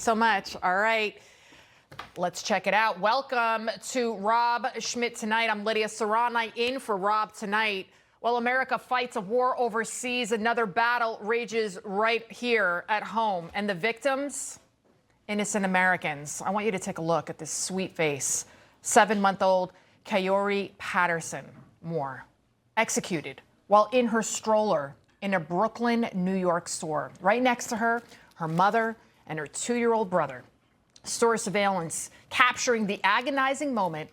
So much. All right, let's check it out. Welcome to Rob Schmitt Tonight. I'm Lidia Curanaj in for Rob Tonight. While America fights a war overseas, another battle rages right here at home. And the victims? Innocent Americans. I want you to take a look at this sweet face. 7-month-old Kaori Patterson Moore, executed while in her stroller in a Brooklyn, New York store. Right next to her, her mother and her 2-year-old brother. Store surveillance capturing the agonizing moment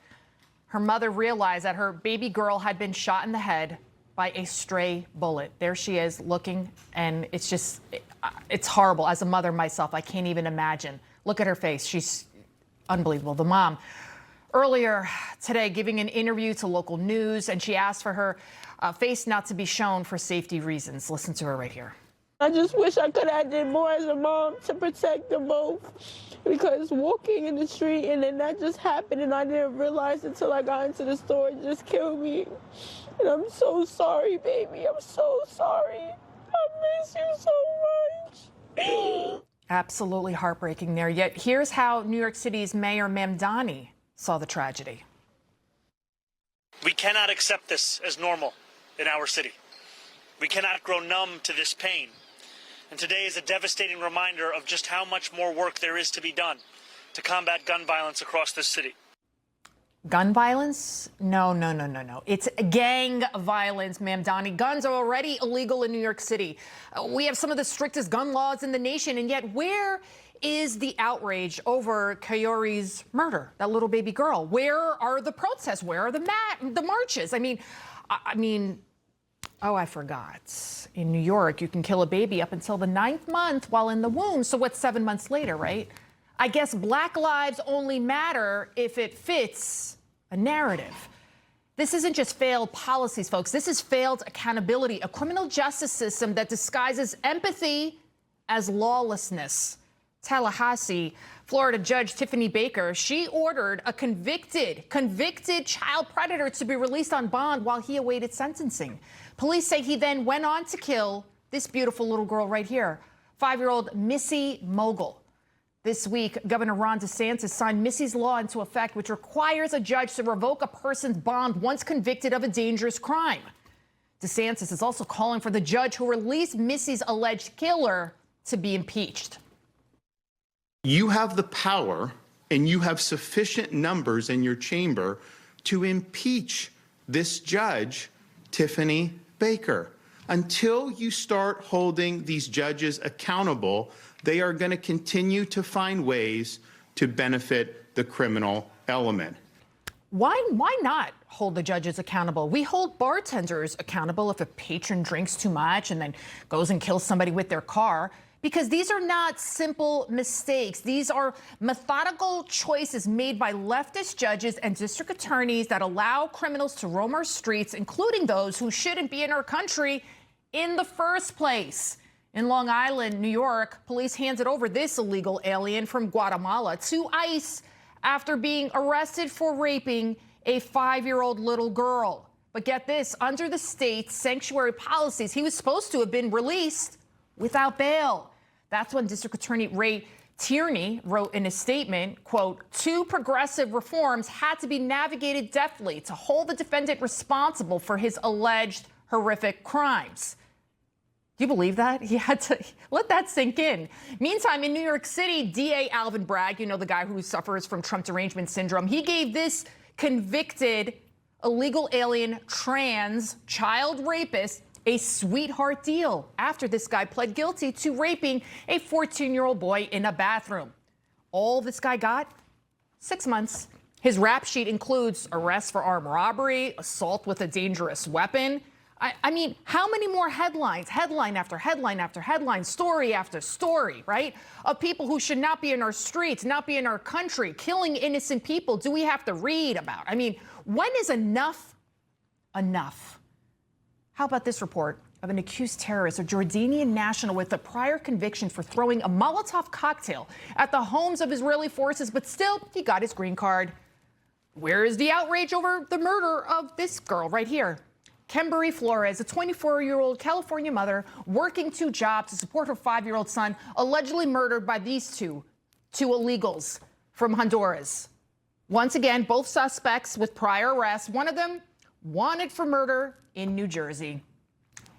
her mother realized that her baby girl had been shot in the head by a stray bullet. There she is looking, and it's horrible. As a mother myself, I can't even imagine. Look at her face. She's unbelievable. The mom, earlier today, giving an interview to local news, and she asked for her face not to be shown for safety reasons. Listen to her right here. I just wish I could have did more as a mom to protect them both, because walking in the street and then that just happened and I didn't realize until I got into the store, it just killed me. And I'm so sorry, baby. I'm so sorry. I miss you so much. Absolutely heartbreaking there. Yet here's how New York City's Mayor Mamdani saw the tragedy. We cannot accept this as normal in our city. We cannot grow numb to this pain. And today is a devastating reminder of just how much more work there is to be done to combat gun violence across this city. Gun violence? No. It's gang violence, Mamdani. Guns are already illegal in New York City. We have some of the strictest gun laws in the nation, and yet where is the outrage over Kaori's murder, that little baby girl? Where are the protests? Where are the marches? I mean, oh, I forgot. In New York, you can kill a baby up until the 9th month while in the womb. So what's 7 months later, right? I guess Black lives only matter if it fits a narrative. This isn't just failed policies, folks. This is failed accountability, a criminal justice system that disguises empathy as lawlessness. Tallahassee, Florida Judge Tiffany Baker, she ordered a convicted child predator to be released on bond while he awaited sentencing. Police say he then went on to kill this beautiful little girl right here, 5-year-old Missy Mogul. This week, Governor Ron DeSantis signed Missy's law into effect, which requires a judge to revoke a person's bond once convicted of a dangerous crime. DeSantis is also calling for the judge who released Missy's alleged killer to be impeached. You have the power and you have sufficient numbers in your chamber to impeach this judge, Tiffany Baker. Until you start holding these judges accountable, they are going to continue to find ways to benefit the criminal element. Why not hold the judges accountable? We hold bartenders accountable if a patron drinks too much and then goes and kills somebody with their car. Because these are not simple mistakes. These are methodical choices made by leftist judges and district attorneys that allow criminals to roam our streets, including those who shouldn't be in our country in the first place. In Long Island, New York, police handed over this illegal alien from Guatemala to ICE after being arrested for raping a 5-year-old little girl. But get this, under the state's sanctuary policies, he was supposed to have been released without bail. That's when District Attorney Ray Tierney wrote in a statement, quote, 2 progressive reforms had to be navigated deftly to hold the defendant responsible for his alleged horrific crimes. Do you believe that? He had to let that sink in. Meantime, in New York City, DA Alvin Bragg, you know, the guy who suffers from Trump derangement syndrome, he gave this convicted illegal alien trans child rapist a sweetheart deal after this guy pled guilty to raping a 14-year-old boy in a bathroom. All this guy got? 6 months. His rap sheet includes arrest for armed robbery, assault with a dangerous weapon. I mean, how many more headlines, headline after headline after headline, story after story, right, of people who should not be in our streets, not be in our country, killing innocent people do we have to read about? I mean, when is enough enough? How about this report of an accused terrorist, a Jordanian national with a prior conviction for throwing a Molotov cocktail at the homes of Israeli forces, but still, he got his green card. Where is the outrage over the murder of this girl right here? Kimberly Flores, a 24-year-old California mother working 2 jobs to support her 5-year-old son, allegedly murdered by these 2 two illegals from Honduras. Once again, both suspects with prior arrests, one of them wanted for murder in New Jersey.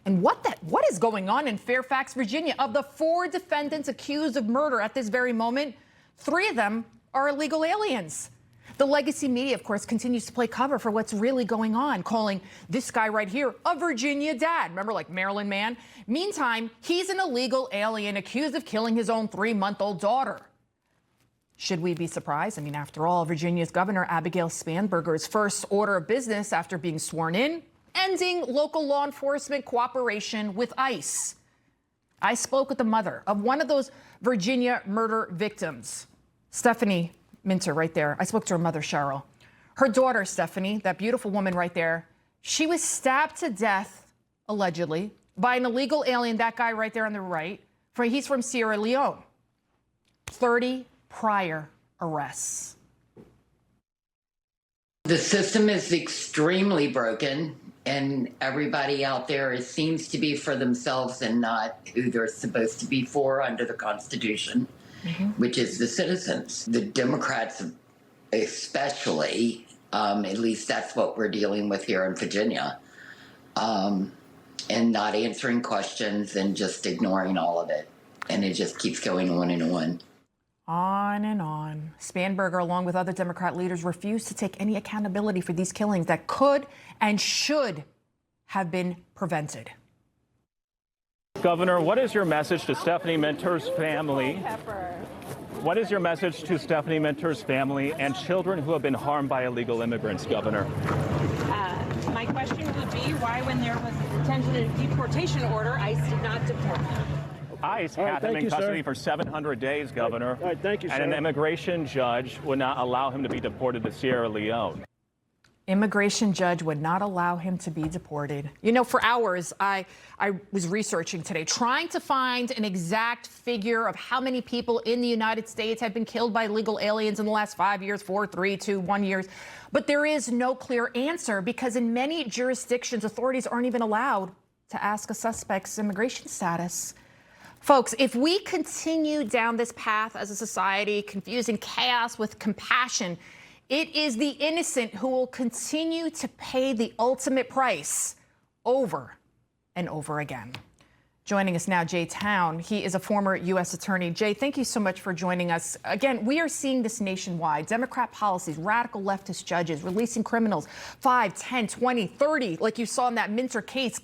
And what is going on in Fairfax, Virginia? Of the 4 defendants accused of murder at this very moment, 3 of them are illegal aliens. The legacy media, of course, continues to play cover for what's really going on, calling this guy right here a Virginia dad. Remember, like Maryland man? Meantime, he's an illegal alien accused of killing his own 3-month-old daughter. Should we be surprised? I mean, after all, Virginia's Governor Abigail Spanberger's first order of business after being sworn in, ending local law enforcement cooperation with ICE. I spoke with the mother of one of those Virginia murder victims, Stephanie Minter, right there. I spoke to her mother, Cheryl. Her daughter, Stephanie, that beautiful woman right there, she was stabbed to death, allegedly, by an illegal alien, that guy right there on the right. He's from Sierra Leone. 30 prior arrests. The system is extremely broken, and everybody out there seems to be for themselves and not who they're supposed to be for under the Constitution, which is the citizens. The Democrats especially, at least that's what we're dealing with here in Virginia, and not answering questions and just ignoring all of it. And it just keeps going on and on. On and on. Spanberger, along with other Democrat leaders, refused to take any accountability for these killings that could and should have been prevented. Governor, what is your message to Stephanie Minter's family? What is your message to Stephanie Minter's family and children who have been harmed by illegal immigrants, Governor? My question would be why, when there was a potential deportation order, ICE did not deport them. ICE had him in custody for 700 days, Governor. All right, thank you, and an immigration judge would not allow him to be deported to Sierra Leone. Immigration judge would not allow him to be deported. You know, for hours, I was researching today, trying to find an exact figure of how many people in the United States have been killed by illegal aliens in the last 5 years, 4, 3, 2, 1 years. But there is no clear answer because in many jurisdictions, authorities aren't even allowed to ask a suspect's immigration status. Folks, if we continue down this path as a society, confusing chaos with compassion, it is the innocent who will continue to pay the ultimate price over and over again. Joining us now, Jay Town. He is a former U.S. attorney. Jay, thank you so much for joining us. Again, we are seeing this nationwide. Democrat policies, radical leftist judges releasing criminals 5, 10, 20, 30, like you saw in that Minter case.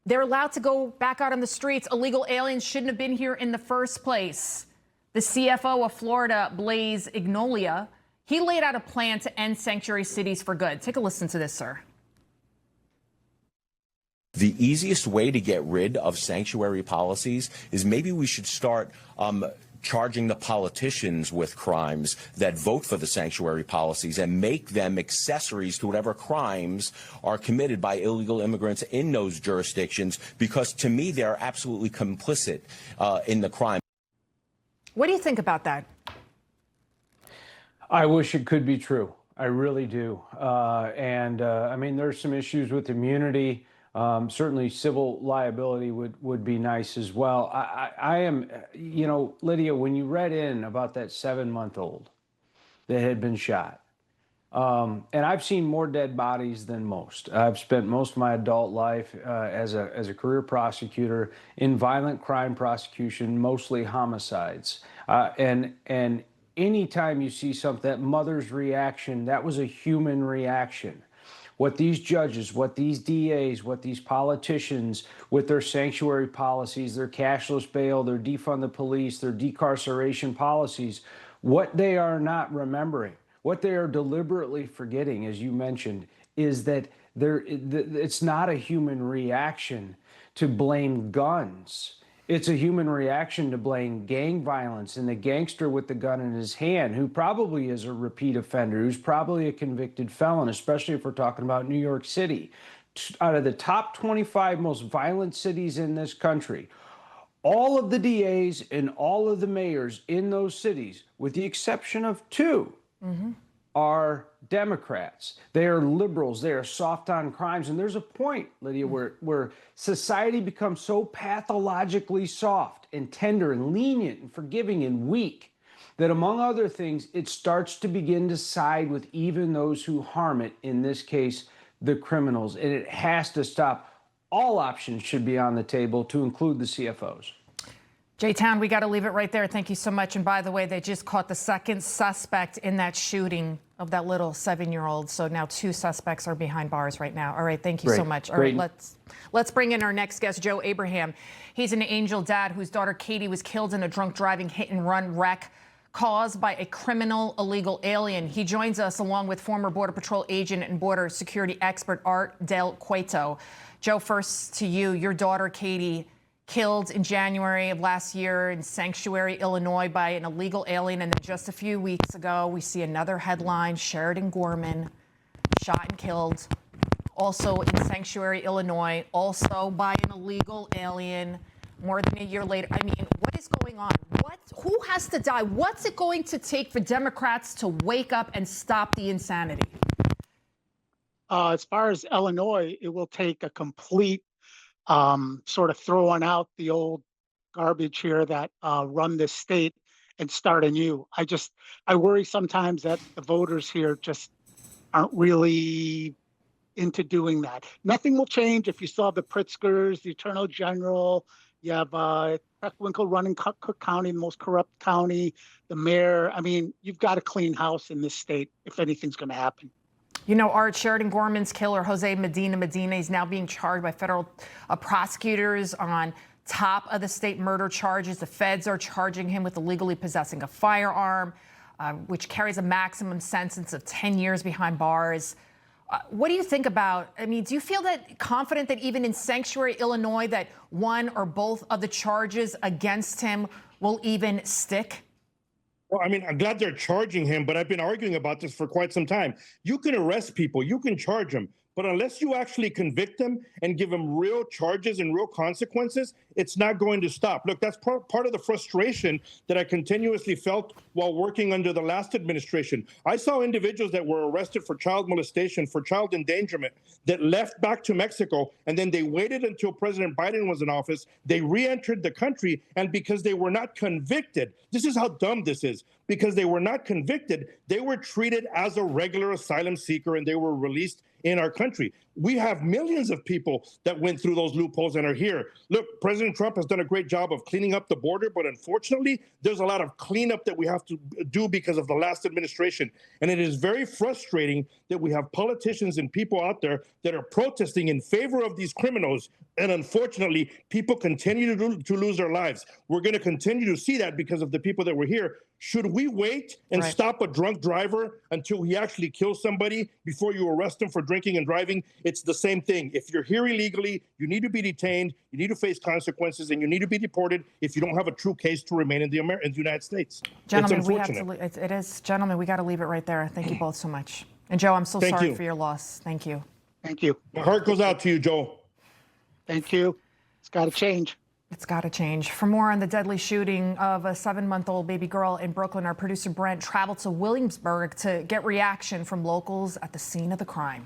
They're allowed to go back out on the streets. Illegal aliens shouldn't have been here in the first place. The CFO of Florida, Blaine Holt, he laid out a plan to end sanctuary cities for good. Take a listen to this, sir. The easiest way to get rid of sanctuary policies is maybe we should start charging the politicians with crimes that vote for the sanctuary policies and make them accessories to whatever crimes are committed by illegal immigrants in those jurisdictions, because to me they're absolutely complicit in the crime. What do you think about that? I wish it could be true. I really do. I mean, there's some issues with immunity. Certainly civil liability would be nice as well. I am, you know, Lydia, when you read in about that 7-month-old that had been shot, and I've seen more dead bodies than most. I've spent most of my adult life as a career prosecutor in violent crime prosecution, mostly homicides. And anytime you see something, that mother's reaction, that was a human reaction. What these judges, what these DAs, what these politicians with their sanctuary policies, their cashless bail, their defund the police, their decarceration policies, what they are not remembering, what they are deliberately forgetting, as you mentioned, is that it's not a human reaction to blame guns. It's a human reaction to blame gang violence and the gangster with the gun in his hand, who probably is a repeat offender, who's probably a convicted felon, especially if we're talking about New York City. Out of the top 25 most violent cities in this country, all of the DAs and all of the mayors in those cities, with the exception of 2, are Democrats. They are liberals. They are soft on crimes. And there's a point, Lydia, where society becomes so pathologically soft and tender and lenient and forgiving and weak that, among other things, it starts to begin to side with even those who harm it, in this case, the criminals. And it has to stop. All options should be on the table, to include the CFOs. J-Town, we got to leave it right there. Thank you so much. And by the way, they just caught the second suspect in that shooting of that little 7-year-old. So now 2 suspects are behind bars right now. All right, thank you so much. All right, let's bring in our next guest, Joe Abraham. He's an angel dad whose daughter Katie was killed in a drunk driving hit-and-run wreck caused by a criminal illegal alien. He joins us along with former Border Patrol agent and border security expert Art Del Cueto. Joe, first to you. Your daughter Katie, killed in January of last year in Sanctuary, Illinois by an illegal alien. And then just a few weeks ago, we see another headline, Sheridan Gorman shot and killed, also in Sanctuary, Illinois, also by an illegal alien more than a year later. I mean, what is going on? Who has to die? What's it going to take for Democrats to wake up and stop the insanity? As far as Illinois, it will take a complete sort of throwing out the old garbage here that run this state and start anew. I worry sometimes that the voters here just aren't really into doing that. Nothing will change if you still have the Pritzkers, the Attorney General, you have Winkle running Cook County, the most corrupt county, the mayor. I mean, you've got a clean house in this state if anything's going to happen. You know, Art, Sheridan Gorman's killer, Jose Medina, is now being charged by federal prosecutors on top of the state murder charges. The feds are charging him with illegally possessing a firearm, which carries a maximum sentence of 10 years behind bars. What do you think about, I mean, do you feel that confident that even in Sanctuary, Illinois, that one or both of the charges against him will even stick? Well, I mean, I'm glad they're charging him, but I've been arguing about this for quite some time. You can arrest people, you can charge them, but unless you actually convict them and give them real charges and real consequences, it's not going to stop. Look, that's part of the frustration that I continuously felt while working under the last administration. I saw individuals that were arrested for child molestation, for child endangerment, that left back to Mexico, and then they waited until President Biden was in office. They re-entered the country, and because they were not convicted, this is how dumb this is, because they were not convicted, they were treated as a regular asylum seeker, and they were released in our country. We have millions of people that went through those loopholes and are here. Look, President Trump has done a great job of cleaning up the border, but unfortunately, there's a lot of cleanup that we have to do because of the last administration. And it is very frustrating that we have politicians and people out there that are protesting in favor of these criminals. And unfortunately, people continue to lose their lives. We're going to continue to see that because of the people that were here. Should we wait and stop a drunk driver until he actually kills somebody before you arrest him for drinking and driving? It's the same thing. If you're here illegally, you need to be detained, you need to face consequences, and you need to be deported if you don't have a true case to remain in the United States. Gentlemen, it's unfortunate. it is. Gentlemen, we got to leave it right there. Thank you both so much. And Joe, I'm so sorry for your loss. Thank you. Thank you. My heart goes out to you, Joe. Thank you. It's got to change. It's got to change. For more on the deadly shooting of a 7-month-old baby girl in Brooklyn, our producer Brent traveled to Williamsburg to get reaction from locals at the scene of the crime.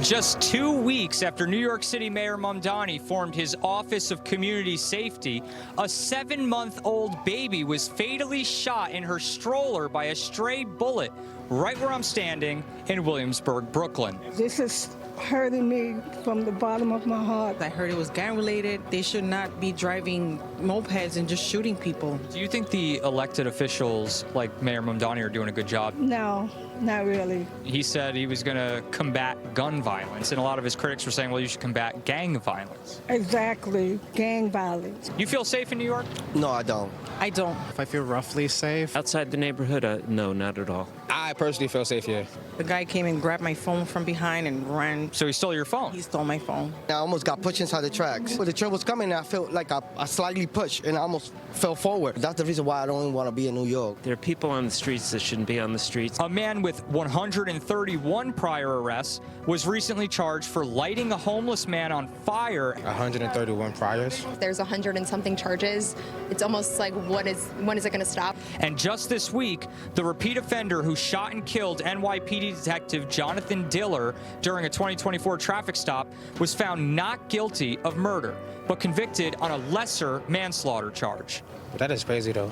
Just 2 weeks after New York City Mayor Mamdani formed his Office of Community Safety, a 7-month-old baby was fatally shot in her stroller by a stray bullet right where I'm standing in Williamsburg, Brooklyn. This is hurting me from the bottom of my heart. I heard it was gang-related. They should not be driving mopeds and just shooting people. Do you think the elected officials like Mayor Mamdani are doing a good job? No, not really. He said he was going to combat gun violence, and a lot of his critics were saying, well, you should combat gang violence. Exactly, gang violence. You feel safe in New York? No, I don't. I don't. If I feel roughly safe. Outside the neighborhood, no, not at all. I personally feel safe here. The guy came and grabbed my phone from behind and ran. So he stole your phone? He stole my phone. I almost got pushed inside the tracks. When the train was coming, I felt like I slightly pushed and I almost fell forward. That's the reason why I don't want to be in New York. There are people on the streets that shouldn't be on the streets. A man with 131 prior arrests was recently charged for lighting a homeless man on fire. 131 priors. There's 100 and something charges. It's almost like when is it going to stop? And just this week, the repeat offender who shot shot and killed NYPD detective Jonathan Diller during a 2024 traffic stop, was found not guilty of murder, but convicted on a lesser manslaughter charge. That is crazy, though.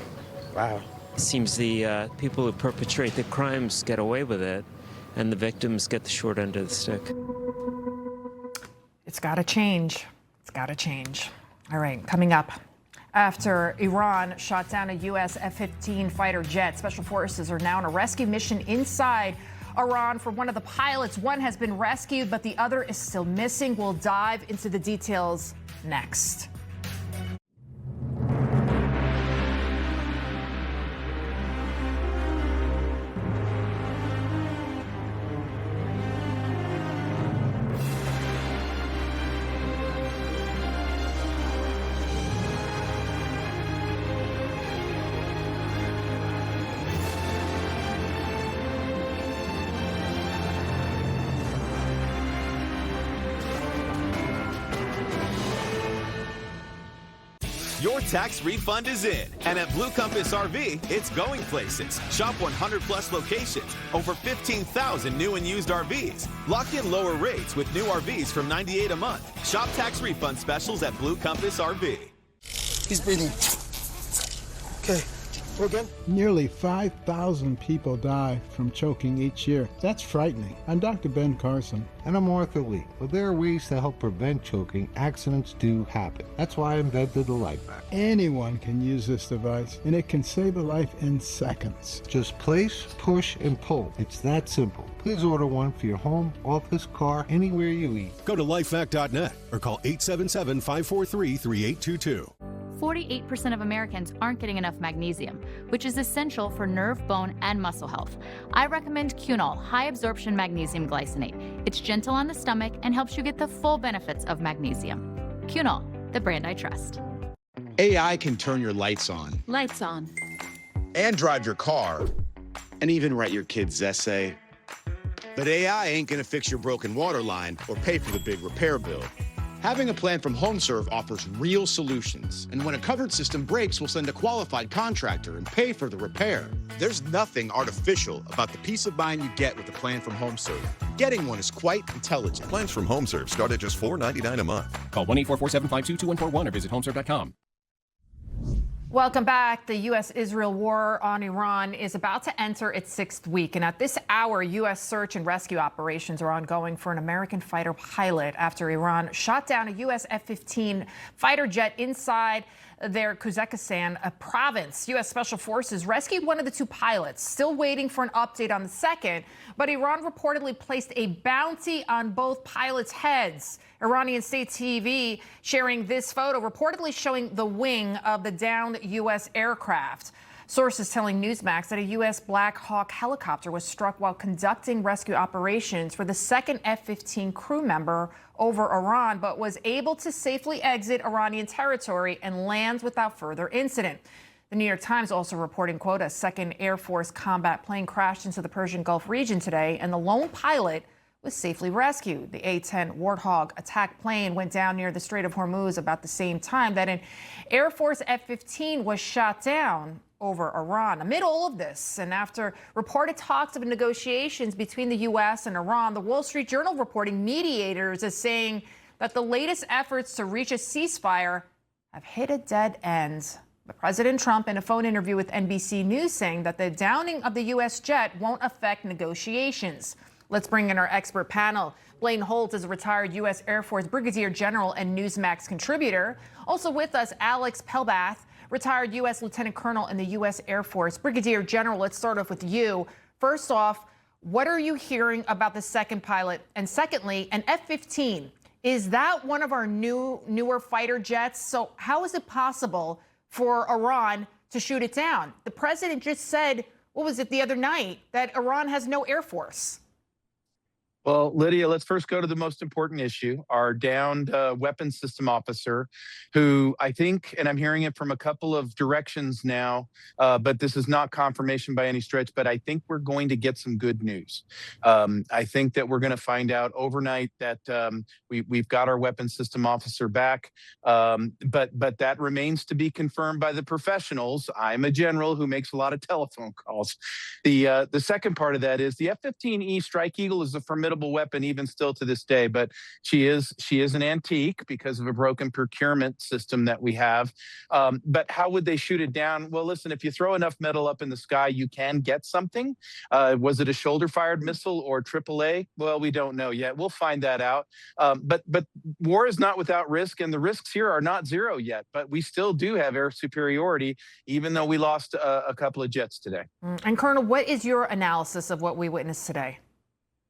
Wow. It seems the people who perpetrate the crimes get away with it, and the victims get the short end of the stick. It's got to change. It's got to change. All right, coming up. After Iran shot down a U.S. F-15 fighter jet, special forces are now on a rescue mission inside Iran for one of the pilots. One has been rescued, but the other is still missing. We'll dive into the details next. Your tax refund is in, and at Blue Compass RV, it's going places. Shop 100 plus locations, over 15,000 new and used RVs. Lock in lower rates with new RVs from $98 a month. Shop tax refund specials at Blue Compass RV. He's breathing. Okay, we're good. Nearly 5,000 people die from choking each year. That's frightening. I'm Dr. Ben Carson. And I'm Arthur Lee. Well, there are ways to help prevent choking. Accidents do happen. That's why I invented the Life Pack. Anyone can use this device, and it can save a life in seconds. Just place, push, and pull. It's that simple. Please order one for your home, office, car, anywhere you eat. Go to lifehack.net or call 877-543-3822. 48% of Americans aren't getting enough magnesium, which is essential for nerve, bone, and muscle health. I recommend Cunol High Absorption Magnesium Glycinate. It's gentle on the stomach and helps you get the full benefits of magnesium. Cunol, the brand I trust. AI can turn your lights on. Lights on. And drive your car. And even write your kid's essay. But AI ain't gonna fix your broken water line or pay for the big repair bill. Having a plan from HomeServe offers real solutions. And when a covered system breaks, we'll send a qualified contractor and pay for the repair. There's nothing artificial about the peace of mind you get with a plan from HomeServe. Getting one is quite intelligent. Plans from HomeServe start at just $4.99 a month. Call 1-844-752-2141 or visit homeserve.com. Welcome back. The U.S.-Israel war on Iran is about to enter its 6th week. And at this hour, U.S. search and rescue operations are ongoing for an American fighter pilot after Iran shot down a U.S. F-15 fighter jet inside their Kazakhstan province. U.S. Special Forces rescued one of the two pilots, still waiting for an update on the second. But Iran reportedly placed a bounty on both pilots' heads. Iranian state TV sharing this photo, reportedly showing the wing of the downed U.S. aircraft. Sources telling Newsmax that a U.S. Black Hawk helicopter was struck while conducting rescue operations for the second F-15 crew member over Iran, but was able to safely exit Iranian territory and land without further incident. The New York Times also reporting, quote, a second Air Force combat plane crashed into the Persian Gulf region today, and the lone pilot was safely rescued. The A-10 Warthog attack plane went down near the Strait of Hormuz about the same time that an Air Force F-15 was shot down over Iran. Amid all of this, and after reported talks of negotiations between the U.S. and Iran, the Wall Street Journal reporting mediators is saying that the latest efforts to reach a ceasefire have hit a dead end. But President Trump, in a phone interview with NBC News, saying that the downing of the U.S. jet won't affect negotiations. Let's bring in our expert panel. Blaine Holt is a retired U.S. Air Force Brigadier General and Newsmax contributor. Also with us, Alex Pelbath, retired U.S. Lieutenant Colonel in the U.S. Air Force. Brigadier General, let's start off with you. First off, what are you hearing about the second pilot? And secondly, an F-15, is that one of our newer fighter jets? So how is it possible for Iran to shoot it down? The president just said, what was it, the other night, that Iran has no Air Force. Well, Lydia, let's first go to the most important issue, our downed weapons system officer, who I think, and I'm hearing it from a couple of directions now, but this is not confirmation by any stretch, but I think we're going to get some good news. I think that we're going to find out overnight that we've got our weapons system officer back, but that remains to be confirmed by the professionals. I'm a general who makes a lot of telephone calls. The second part of that is the F-15E Strike Eagle is a formidable weapon even still to this day, but she is an antique because of a broken procurement system that we have. But how would they shoot it down? Well, listen, if you throw enough metal up in the sky, you can get something. Was it a shoulder-fired missile or AAA? Well, we don't know yet. We'll find that out. But war is not without risk, and the risks here are not zero yet. But we still do have air superiority, even though we lost a couple of jets today. And Colonel, what is your analysis of what we witnessed today?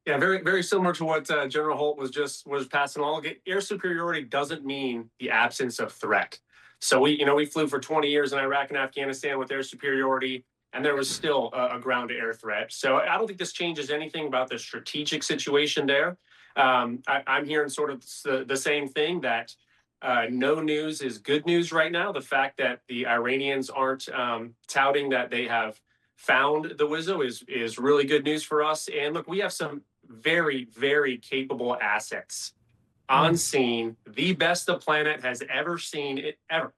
Yeah, very similar to what General Holt was passing along. Air superiority doesn't mean the absence of threat. So we flew for 20 years in Iraq and Afghanistan with air superiority, and there was still a ground-to-air threat. So I don't think this changes anything about the strategic situation there. I'm hearing sort of the same thing, that no news is good news right now. The fact that the Iranians aren't touting that they have found the Wizzo is really good news for us. And look, we have some very, very capable assets on scene. The best the planet has ever seen, ever,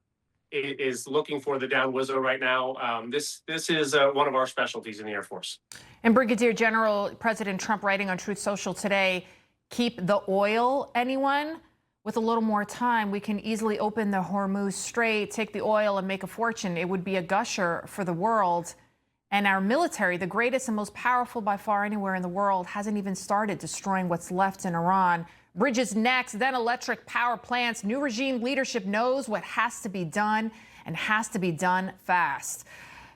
is looking for the down Wizzo right now. This is one of our specialties in the Air Force. And Brigadier General, President Trump writing on Truth Social today, keep the oil, anyone? With a little more time, we can easily open the Hormuz Strait, take the oil and make a fortune. It would be a gusher for the world. And our military, the greatest and most powerful by far anywhere in the world, hasn't even started destroying what's left in Iran. Bridges next, then electric power plants. New regime leadership knows what has to be done and has to be done fast.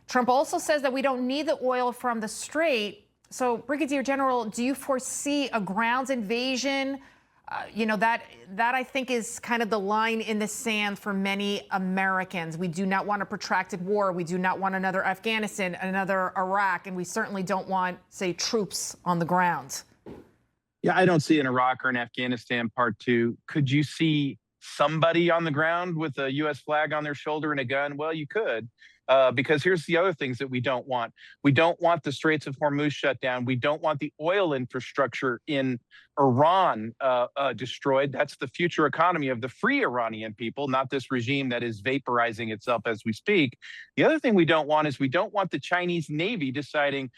Trump also says that we don't need the oil from the Strait. So, Brigadier General, do you foresee a ground invasion? That I think is kind of the line in the sand for many Americans. We do not want a protracted war. We do not want another Afghanistan, another Iraq, and we certainly don't want, say, troops on the ground. Yeah, I don't see an Iraq or an Afghanistan part two. Could you see somebody on the ground with a U.S. flag on their shoulder and a gun? Well, you could. Because here's the other things that we don't want. We don't want the Straits of Hormuz shut down. We don't want the oil infrastructure in Iran destroyed. That's the future economy of the free Iranian people, not this regime that is vaporizing itself as we speak. The other thing we don't want is we don't want the Chinese Navy deciding,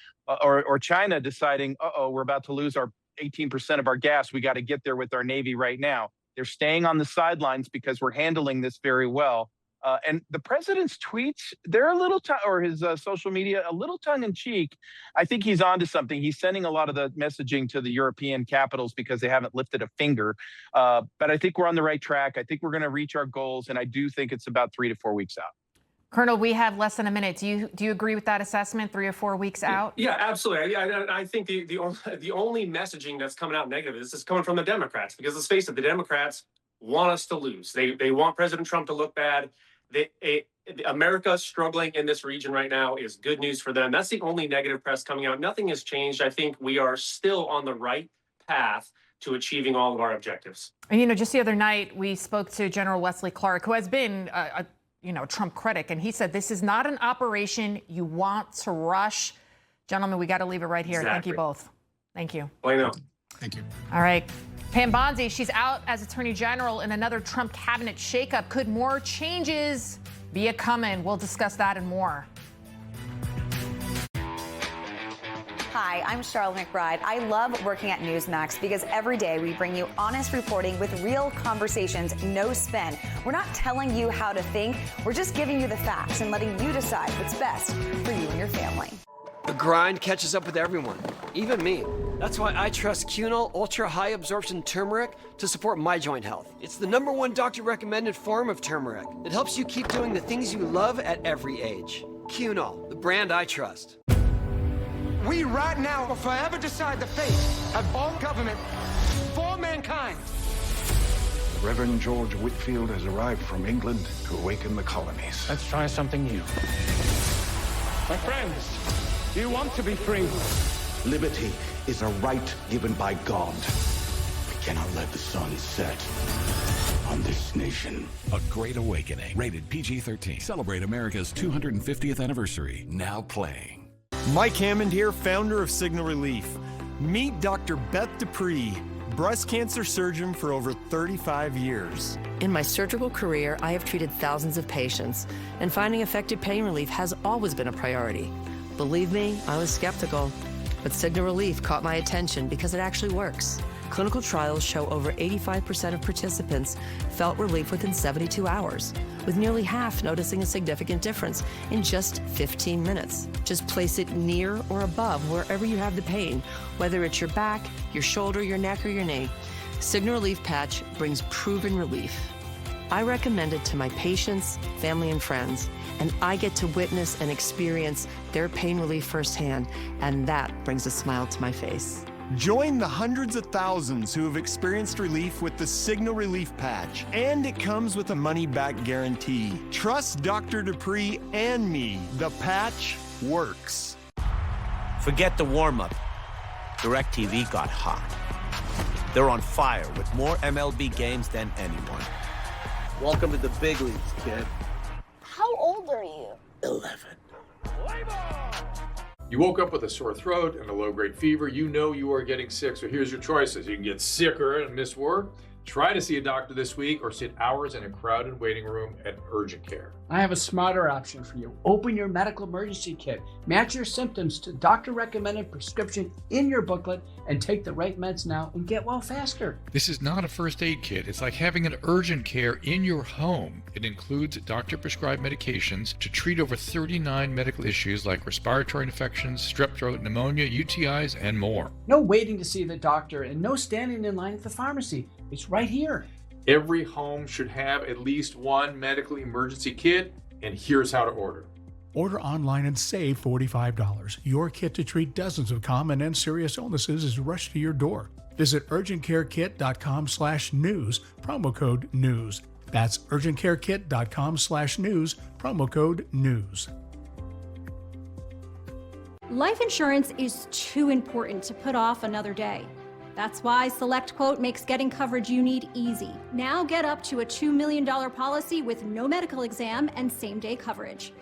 or China deciding, we're about to lose our 18% of our gas. We got to get there with our Navy right now. They're staying on the sidelines because we're handling this very well. And the president's tweets, they're a little, or his social media, a little tongue-in-cheek. I think he's onto something. He's sending a lot of the messaging to the European capitals because they haven't lifted a finger. But I think we're on the right track. I think we're going to reach our goals, and I do think it's about 3 to 4 weeks out. Colonel, we have less than a minute. Do you agree with that assessment, 3 or 4 weeks out? Yeah, absolutely. I think the only messaging that's coming out negative is coming from the Democrats, because let's face it, the Democrats want us to lose. They want President Trump to look bad. America struggling in this region right now is good news for them. That's the only negative press coming out. Nothing has changed. I think we are still on the right path to achieving all of our objectives. And, just the other night, we spoke to General Wesley Clark, who has been a Trump critic, and he said, this is not an operation you want to rush. Gentlemen, we got to leave it right here. Exactly. Thank you both. Thank you. Thank you. All right. Pam Bondi, she's out as Attorney General in another Trump cabinet shakeup. Could more changes be a-coming? We'll discuss that and more. Hi, I'm Charlotte McBride. I love working at Newsmax because every day we bring you honest reporting with real conversations, no spin. We're not telling you how to think. We're just giving you the facts and letting you decide what's best for you and your family. The grind catches up with everyone, even me. That's why I trust Cueto Ultra High Absorption Turmeric to support my joint health. It's the #1 doctor-recommended form of turmeric that helps you keep doing the things you love at every age. Cueto, the brand I trust. We right now will forever decide the fate of all government for mankind. The Reverend George Whitfield has arrived from England to awaken the colonies. Let's try something new. My friends, do you want to be free? Liberty is a right given by God. We cannot let the sun set on this nation. A Great Awakening. Rated PG-13. Celebrate America's 250th anniversary. Now playing. Mike Hammond here, founder of Signal Relief. Meet Dr. Beth Dupree, breast cancer surgeon for over 35 years. In my surgical career, I have treated thousands of patients, and finding effective pain relief has always been a priority. Believe me, I was skeptical, but Signal Relief caught my attention because it actually works. Clinical trials show over 85% of participants felt relief within 72 hours, with nearly half noticing a significant difference in just 15 minutes. Just place it near or above wherever you have the pain, whether it's your back, your shoulder, your neck, or your knee. Signal Relief Patch brings proven relief. I recommend it to my patients, family, and friends, and I get to witness and experience their pain relief firsthand, and that brings a smile to my face. Join the hundreds of thousands who have experienced relief with the Signal Relief Patch, and it comes with a money-back guarantee. Trust Dr. Dupree and me. The patch works. Forget the warm-up. DirecTV got hot. They're on fire with more MLB games than anyone. Welcome to the big leagues, kid. How old are you? 11. You woke up with a sore throat and a low-grade fever. You know you are getting sick, so here's your choices. You can get sicker and miss work, try to see a doctor this week, or sit hours in a crowded waiting room at urgent care. I have a smarter option for you. Open your medical emergency kit. Match your symptoms to doctor-recommended prescription in your booklet and take the right meds now and get well faster. This is not a first aid kit. It's like having an urgent care in your home. It includes doctor-prescribed medications to treat over 39 medical issues like respiratory infections, strep throat, pneumonia, UTIs, and more. No waiting to see the doctor and no standing in line at the pharmacy. It's right here. Every home should have at least one medical emergency kit, and here's how to order. Order online and save $45. Your kit to treat dozens of common and serious illnesses is rushed to your door. Visit urgentcarekit.com/news, promo code NEWS. That's urgentcarekit.com/news, promo code NEWS. Life insurance is too important to put off another day. That's why SelectQuote makes getting coverage you need easy. Now get up to a $2 million policy with no medical exam and same-day coverage.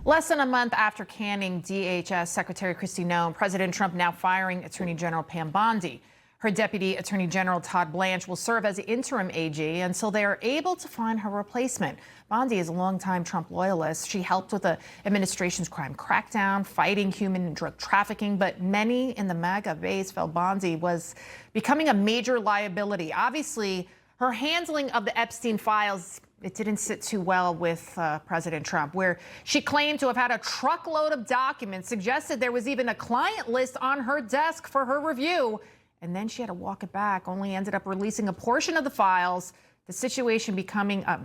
Less than a month after canning DHS Secretary Kristi Noem, President Trump now firing Attorney General Pam Bondi. Her Deputy Attorney General Todd Blanche will serve as interim AG until they are able to find her replacement. Bondi is a longtime Trump loyalist. She helped with the administration's crime crackdown, fighting human and drug trafficking, but many in the MAGA base felt Bondi was becoming a major liability. Obviously, her handling of the Epstein files, it didn't sit too well with President Trump, where she claimed to have had a truckload of documents, suggested there was even a client list on her desk for her review. And then she had to walk it back, only ended up releasing a portion of the files, the situation becoming a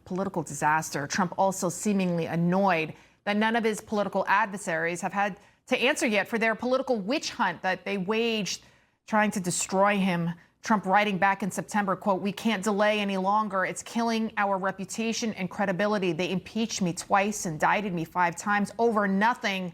political disaster. Trump also seemingly annoyed that none of his political adversaries have had to answer yet for their political witch hunt that they waged trying to destroy him. Trump writing back in September, quote, "We can't delay any longer. It's killing our reputation and credibility. They impeached me twice, indicted me 5 times over nothing.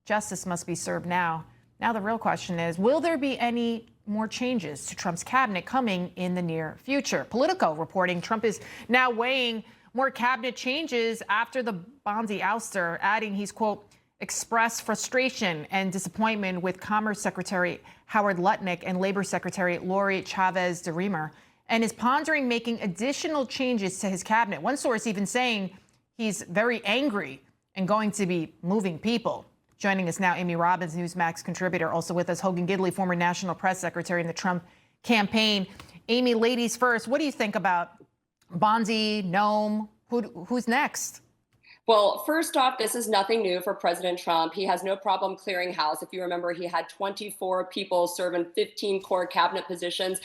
Justice must be served now." Now the real question is, will there be any more changes to Trump's cabinet coming in the near future? Politico reporting Trump is now weighing more cabinet changes after the Bondi ouster, adding he's, quote, expressed frustration and disappointment with Commerce Secretary Howard Lutnick and Labor Secretary Lori Chavez DeRemer, and is pondering making additional changes to his cabinet. One source even saying he's very angry and going to be moving people. Joining us now, Amy Robbins, Newsmax contributor. Also with us, Hogan Gidley, former National Press Secretary in the Trump campaign. Amy, ladies first, what do you think about Bondi, Noem? Who's next? Well, first off, this is nothing new for President Trump. He has no problem clearing house. If you remember, he had 24 people serve in 15 core cabinet positions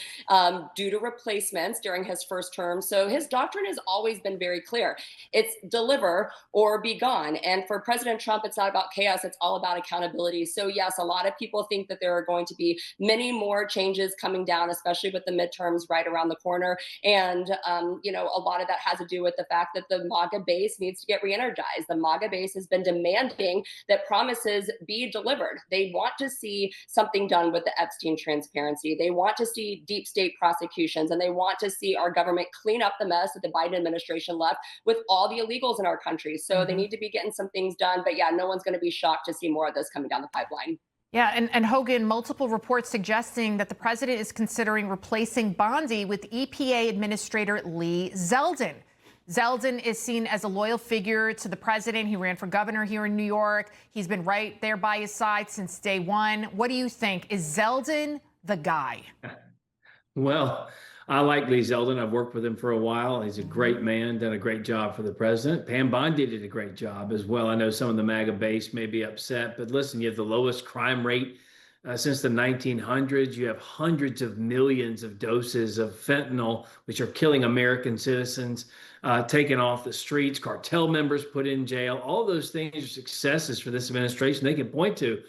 due to replacements during his first term. So his doctrine has always been very clear. It's deliver or be gone. And for President Trump, it's not about chaos. It's all about accountability. So yes, a lot of people think that there are going to be many more changes coming down, especially with the midterms right around the corner. And, a lot of that has to do with the fact that the MAGA base needs to get re-energized. energized. The MAGA base has been demanding that promises be delivered. They want to see something done with the Epstein transparency. They want to see deep state prosecutions, and they want to see our government clean up the mess that the Biden administration left with all the illegals in our country. So they need to be getting some things done. But yeah, no one's going to be shocked to see more of this coming down the pipeline. Yeah, and Hogan, multiple reports suggesting that the president is considering replacing Bondi with EPA Administrator Lee Zeldin. Zeldin is seen as a loyal figure to the president. He ran for governor here in New York. He's been right there by his side since day one. What do you think? Is Zeldin the guy? Well, I like Lee Zeldin. I've worked with him for a while. He's a great man, done a great job for the president. Pam Bondi did a great job as well. I know some of the MAGA base may be upset, but listen, you have the lowest crime rate since the 1900s. You have hundreds of millions of doses of fentanyl, which are killing American citizens, taken off the streets, cartel members put in jail. All those things are successes for this administration they can point to.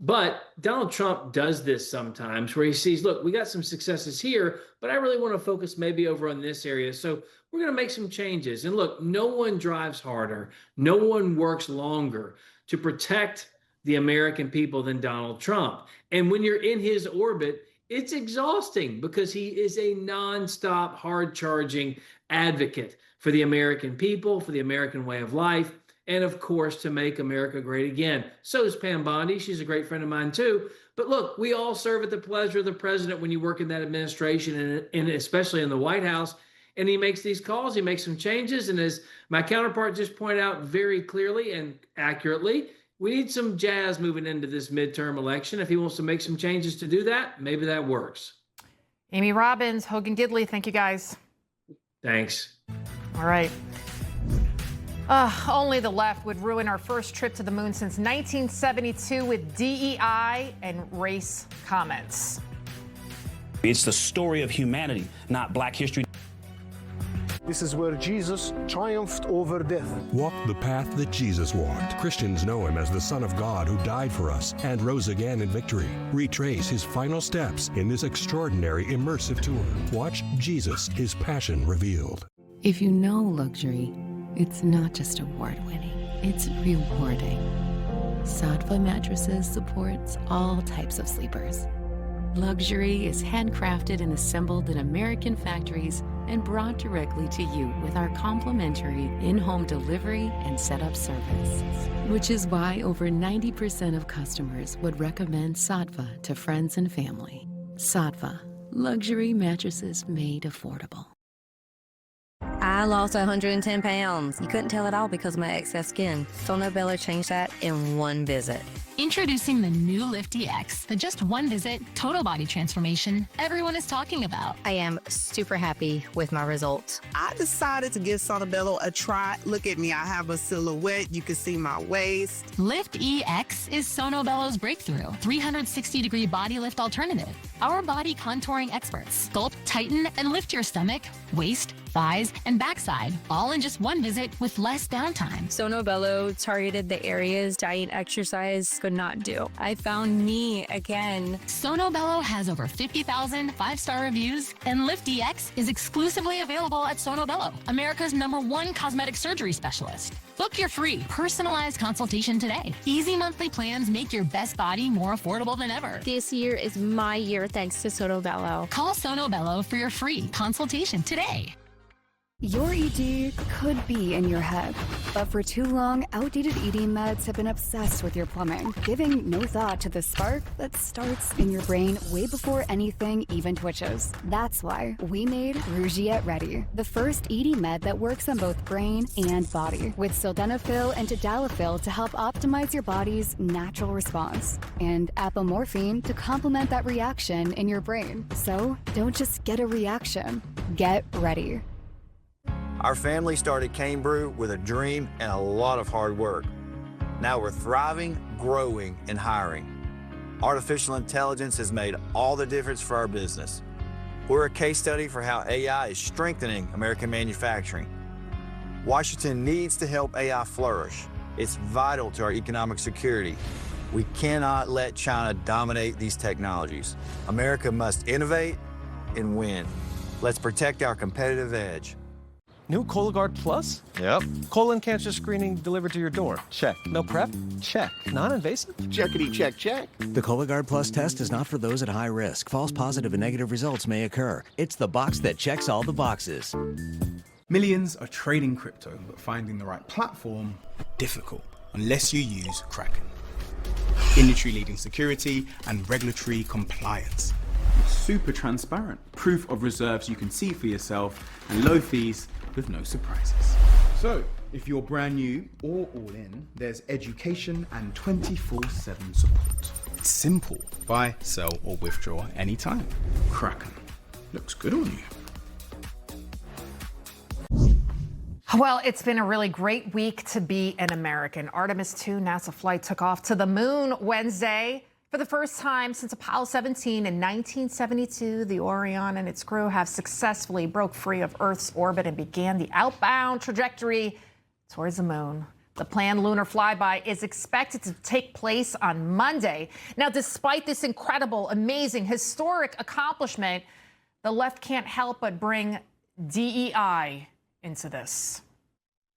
But Donald Trump does this sometimes where he sees, look, we got some successes here, but I really want to focus maybe over on this area. So we're going to make some changes. And look, no one drives harder. No one works longer to protect the American people than Donald Trump. And when you're in his orbit, it's exhausting because he is a nonstop, hard-charging advocate for the American people, for the American way of life, and of course, to make America great again. So is Pam Bondi. She's a great friend of mine too. But look, we all serve at the pleasure of the president when you work in that administration and especially in the White House. And he makes these calls, he makes some changes. And as my counterpart just pointed out very clearly and accurately, we need some jazz moving into this midterm election. If he wants to make some changes to do that, maybe that works. Amy Robbins, Hogan Gidley, thank you guys. Thanks. All right. Only the left would ruin our first trip to the moon since 1972 with DEI and race comments. It's the story of humanity, not Black history. This is where Jesus triumphed over death. Walk the path that Jesus walked. Christians know him as the Son of God who died for us and rose again in victory. Retrace his final steps in this extraordinary immersive tour. Watch Jesus, his passion revealed. If you know luxury, it's not just award-winning, it's rewarding. Sattva Mattresses supports all types of sleepers. Luxury is handcrafted and assembled in American factories and brought directly to you with our complimentary in-home delivery and setup service. Which is why over 90% of customers would recommend Sattva to friends and family. Sattva, luxury mattresses made affordable. I lost 110 pounds. You couldn't tell at all because of my excess skin. Sono Bello changed that in one visit. Introducing the new Lift EX, the just one visit, total body transformation everyone is talking about. I am super happy with my results. I decided to give Sono Bello a try. Look at me, I have a silhouette. You can see my waist. Lift EX is Sono Bello's breakthrough 360-degree body lift alternative. Our body contouring experts sculpt, tighten, and lift your stomach, waist, thighs, and backside, all in just one visit with less downtime. Sono Bello targeted the areas diet exercise could not do. I found me again. Sono Bello has over 50,000 five-star reviews, and Lift EX is exclusively available at Sono Bello, America's #1 cosmetic surgery specialist. Book your free, personalized consultation today. Easy monthly plans make your best body more affordable than ever. This year is my year thanks to Sono Bello. Call Sono Bello for your free consultation today. Your ED could be in your head, but for too long, outdated ED meds have been obsessed with your plumbing, giving no thought to the spark that starts in your brain way before anything even twitches. That's why we made Rougiette Ready, the first ED med that works on both brain and body, with sildenafil and tadalafil to help optimize your body's natural response, and apomorphine to complement that reaction in your brain. So don't just get a reaction, get ready. Our family started Cane Brew with a dream and a lot of hard work. Now we're thriving, growing, and hiring. Artificial intelligence has made all the difference for our business. We're a case study for how AI is strengthening American manufacturing. Washington needs to help AI flourish. It's vital to our economic security. We cannot let China dominate these technologies. America must innovate and win. Let's protect our competitive edge. New Cologuard Plus? Yep. Colon cancer screening delivered to your door? Check. No prep? Check. Non-invasive? Checkity check check. The Cologuard Plus test is not for those at high risk. False positive and negative results may occur. It's the box that checks all the boxes. Millions are trading crypto, but finding the right platform, difficult, unless you use Kraken. Industry-leading security and regulatory compliance. Super transparent, proof of reserves you can see for yourself, and low fees with no surprises. So, if you're brand new or all in, there's education and 24/7 support. It's simple. Buy, sell, or withdraw anytime. Kraken. Looks good on you. Well, it's been a really great week to be an American. Artemis II NASA flight took off to the moon Wednesday. For the first time since Apollo 17 in 1972, the Orion and its crew have successfully broke free of Earth's orbit and began the outbound trajectory towards the moon. The planned lunar flyby is expected to take place on Monday. Now, despite this incredible, amazing, historic accomplishment, the left can't help but bring DEI into this.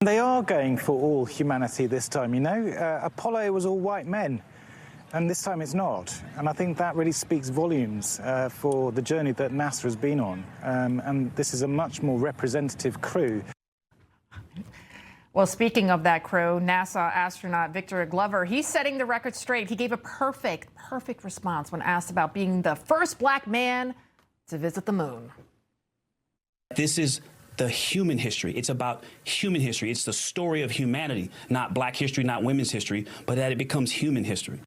They are going for all humanity this time, you know. Apollo was all white men, and this time it's not. And I think that really speaks volumes for the journey that NASA has been on. And this is a much more representative crew. Well, speaking of that crew, NASA astronaut Victor Glover, he's setting the record straight. He gave a perfect response when asked about being the first black man to visit the moon. This is the human history. It's about human history. It's the story of humanity, not black history, not women's history, but that it becomes human history.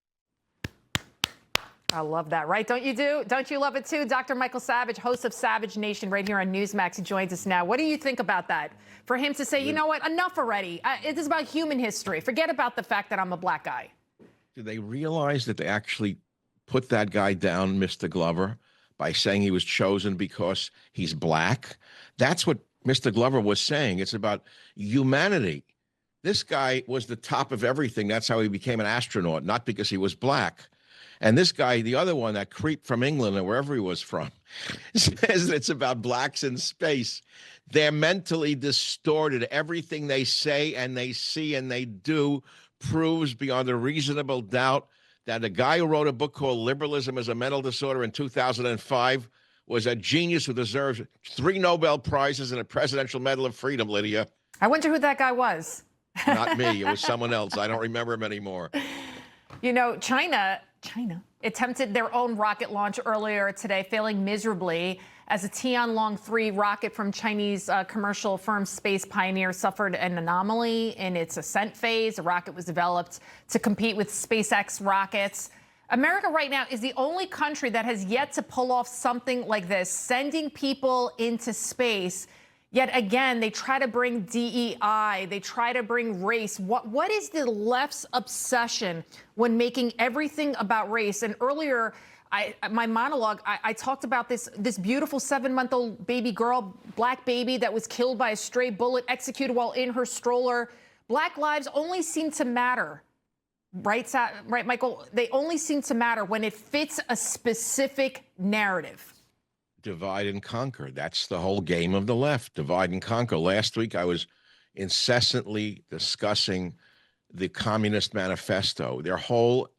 I love that, right? Don't you love it too? Dr. Michael Savage, host of Savage Nation right here on Newsmax, he joins us now. What do you think about that? For him to say, you know what, enough already. It is about human history. Forget about the fact that I'm a black guy. Do they realize that they actually put that guy down, Mr. Glover, by saying he was chosen because he's black? That's what Mr. Glover was saying. It's about humanity. This guy was the top of everything. That's how he became an astronaut, not because he was black. And this guy, the other one, that creep from England or wherever he was from, says it's about blacks in space. They're mentally distorted. Everything they say and they see and they do proves beyond a reasonable doubt that a guy who wrote a book called Liberalism is a Mental Disorder in 2005 was a genius who deserves 3 Nobel Prizes and a Presidential Medal of Freedom, Lydia. I wonder who that guy was. Not me. It was someone else. I don't remember him anymore. You know, China attempted their own rocket launch earlier today, failing miserably as a Tianlong 3 rocket from Chinese commercial firm Space Pioneer suffered an anomaly in its ascent phase. The rocket was developed to compete with SpaceX rockets. America right now is the only country that has yet to pull off something like this, sending people into space. Yet again, they try to bring DEI, they try to bring race. What is the left's obsession when making everything about race? And earlier, my monologue, I talked about this beautiful 7-month-old baby girl, black baby that was killed by a stray bullet, executed while in her stroller. Black lives only seem to matter, right, Michael? They only seem to matter when it fits a specific narrative. Divide and conquer. That's the whole game of the left. Divide and conquer. Last week, I was incessantly discussing the Communist Manifesto. Their whole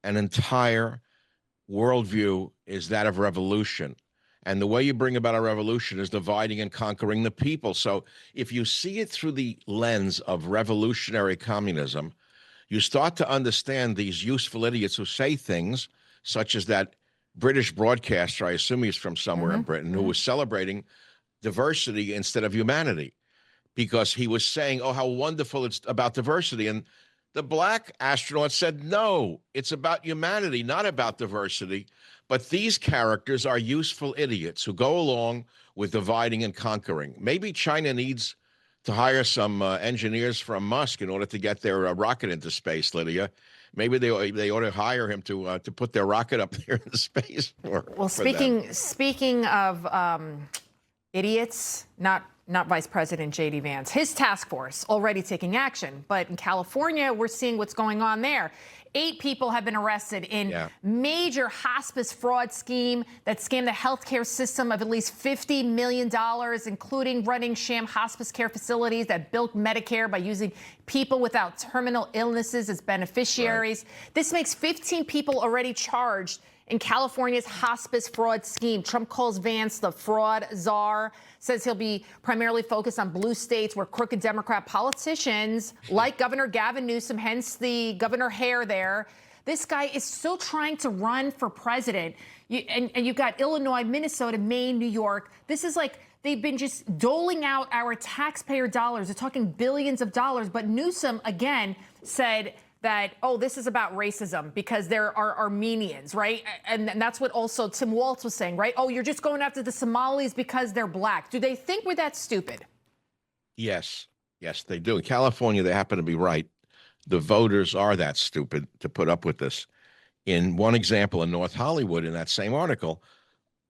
and entire worldview is that of revolution. And the way you bring about a revolution is dividing and conquering the people. So if you see it through the lens of revolutionary communism, you start to understand these useful idiots who say things such as that British broadcaster, I assume he's from somewhere in Britain, who was celebrating diversity instead of humanity because he was saying, oh, how wonderful it's about diversity. And the black astronaut said, no, it's about humanity, not about diversity. But these characters are useful idiots who go along with dividing and conquering. Maybe China needs to hire some engineers from Musk in order to get their rocket into space, Lydia. Maybe they ought to hire him to put their rocket up there in space. Well, speaking of idiots, not not Vice President J.D. Vance. His task force already taking action. But in California, we're seeing what's going on there. 8 people have been arrested in major hospice fraud scheme that scammed the healthcare system of at least $50 million, including running sham hospice care facilities that bilked Medicare by using people without terminal illnesses as beneficiaries. This makes 15 people already charged in California's hospice fraud scheme. Trump calls Vance the fraud czar, says he'll be primarily focused on blue states where crooked Democrat politicians like Governor Gavin Newsom, hence the governor hair there. This guy is still trying to run for president. And you've got Illinois, Minnesota, Maine, New York. This is like they've been just doling out our taxpayer dollars. They're talking billions of dollars. But Newsom, again, said that, oh, this is about racism because there are Armenians, right? And that's what also Tim Walz was saying, right? Oh, you're just going after the Somalis because they're black. Do they think we're that stupid? Yes. Yes, they do. In California, they happen to be right. The voters are that stupid to put up with this. In one example, in North Hollywood, in that same article,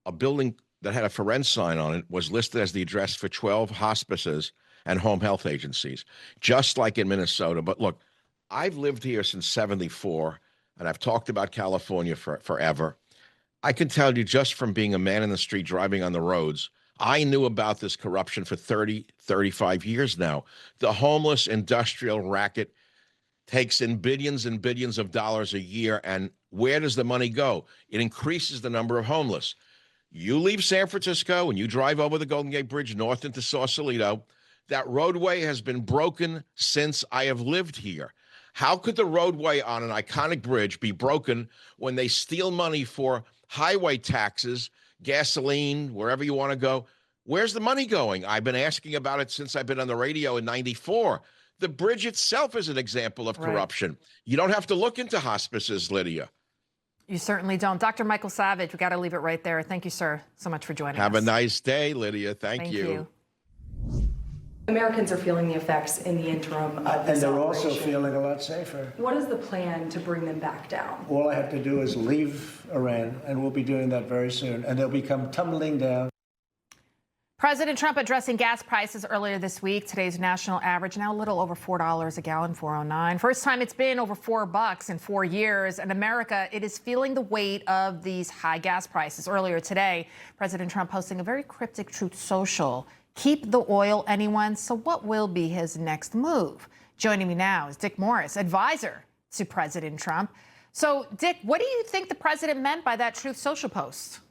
a building that had a for rent sign on it was listed as the address for 12 hospices and home health agencies, just like in Minnesota. But look, I've lived here since '74, and I've talked about California forever. I can tell you just from being a man in the street driving on the roads, I knew about this corruption for 30, 35 years now. The homeless industrial racket takes in billions and billions of dollars a year, and where does the money go? It increases the number of homeless. You leave San Francisco and you drive over the Golden Gate Bridge north into Sausalito, that roadway has been broken since I have lived here. How could the roadway on an iconic bridge be broken when they steal money for highway taxes, gasoline, wherever you want to go? Where's the money going? I've been asking about it since I've been on the radio in '94. The bridge itself is an example of corruption. You don't have to look into hospices, Lydia. You certainly don't. Dr. Michael Savage, we got to leave it right there. Thank you, sir, so much for joining us. Have a nice day, Lydia. Thank you. Americans are feeling the effects in the interim of this And they're operation. also feeling a lot safer. What is the plan to bring them back down? All I have to do is leave Iran, and we'll be doing that very soon, and they'll become tumbling down. President Trump addressing gas prices earlier this week. Today's national average now a little over $4 a gallon, $4.09. First time it's been over $4 in 4 years. And America, it is feeling the weight of these high gas prices. Earlier today, President Trump posting a very cryptic Truth Social. Keep the oil, anyone? So what will be his next move? Joining me now is Dick Morris, advisor to President Trump. So, Dick, what do you think the president meant by that Truth Social post?